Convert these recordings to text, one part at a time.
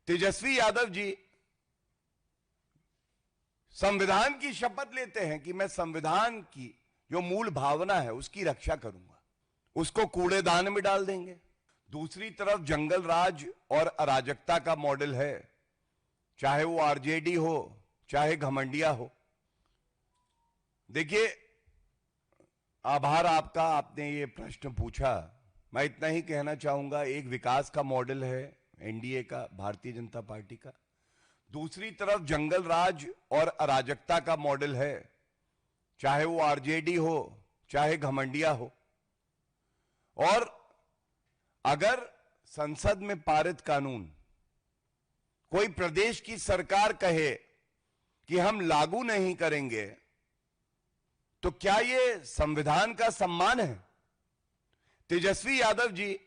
तेजस्वी यादव जी संविधान की शपथ लेते हैं कि मैं संविधान की जो मूल भावना है उसकी रक्षा करूंगा, उसको कूड़ेदान में डाल देंगे। दूसरी तरफ जंगल राज और अराजकता का मॉडल है, चाहे वो आरजेडी हो चाहे घमंडिया हो। देखिए, आभार आपका, आपने ये प्रश्न पूछा। मैं इतना ही कहना चाहूंगा, एक विकास का मॉडल है एनडीए का, भारतीय जनता पार्टी का। दूसरी तरफ जंगल राज और अराजकता का मॉडल है, चाहे वो आरजेडी हो चाहे घमंडिया हो। और अगर संसद में पारित कानून कोई प्रदेश की सरकार कहे कि हम लागू नहीं करेंगे, तो क्या ये संविधान का सम्मान है? तेजस्वी यादव जी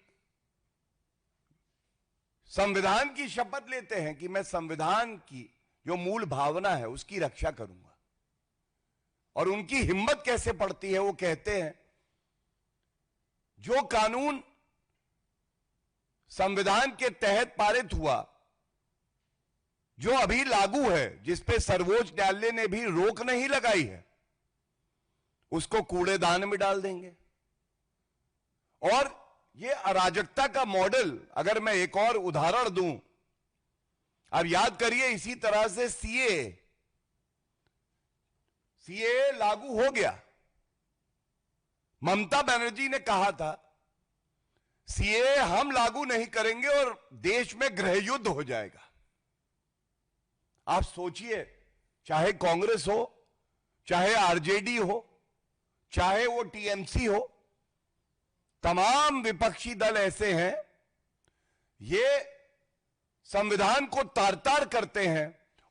संविधान की शपथ लेते हैं कि मैं संविधान की जो मूल भावना है उसकी रक्षा करूंगा। और उनकी हिम्मत कैसे पड़ती है, वो कहते हैं जो कानून संविधान के तहत पारित हुआ, जो अभी लागू है, जिस पे सर्वोच्च न्यायालय ने भी रोक नहीं लगाई है, उसको कूड़ेदान में डाल देंगे। और ये अराजकता का मॉडल, अगर मैं एक और उदाहरण दूं, अब याद करिए, इसी तरह से सीए लागू हो गया। ममता बनर्जी ने कहा था सीए हम लागू नहीं करेंगे और देश में गृह युद्ध हो जाएगा। आप सोचिए, चाहे कांग्रेस हो चाहे आरजेडी हो चाहे वो टीएमसी हो, तमाम विपक्षी दल ऐसे हैं, ये संविधान को तार तार करते हैं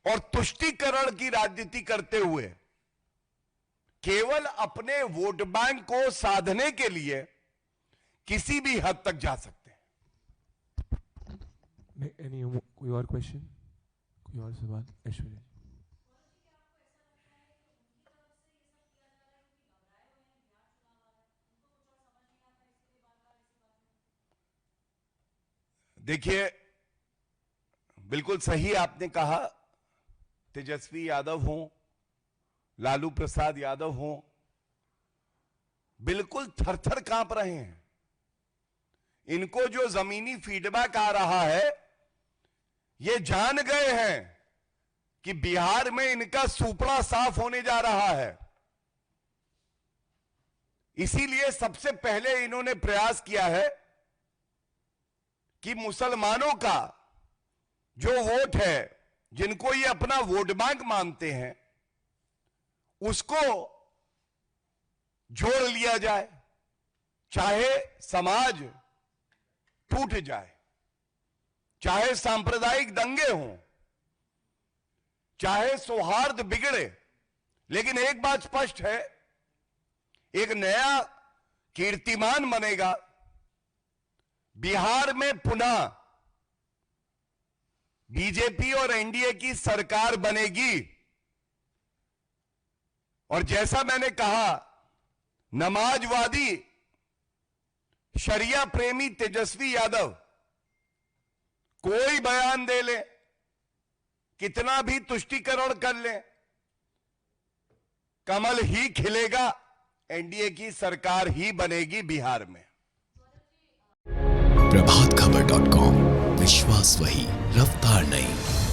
और तुष्टीकरण की राजनीति करते हुए केवल अपने वोट बैंक को साधने के लिए किसी भी हद तक जा सकते हैं। कोई और क्वेश्चन, कोई और सवाल? ऐश्वर्या, देखिए, बिल्कुल सही आपने कहा। तेजस्वी यादव हो, लालू प्रसाद यादव हो, बिल्कुल थरथर कांप रहे हैं। इनको जो जमीनी फीडबैक आ रहा है, ये जान गए हैं कि बिहार में इनका सुपड़ा साफ होने जा रहा है। इसीलिए सबसे पहले इन्होंने प्रयास किया है कि मुसलमानों का जो वोट है, जिनको ये अपना वोट बैंक मानते हैं, उसको जोड़ लिया जाए, चाहे समाज टूट जाए, चाहे सांप्रदायिक दंगे हों, चाहे सौहार्द बिगड़े। लेकिन एक बात स्पष्ट है, एक नया कीर्तिमान बनेगा। बिहार में पुनः बीजेपी और एनडीए की सरकार बनेगी। और जैसा मैंने कहा, नमाजवादी शरिया प्रेमी तेजस्वी यादव कोई बयान दे ले, कितना भी तुष्टीकरण कर ले, कमल ही खिलेगा, एनडीए की सरकार ही बनेगी बिहार में। प्रभातखबर.com, विश्वास वही, रफ्तार नहीं।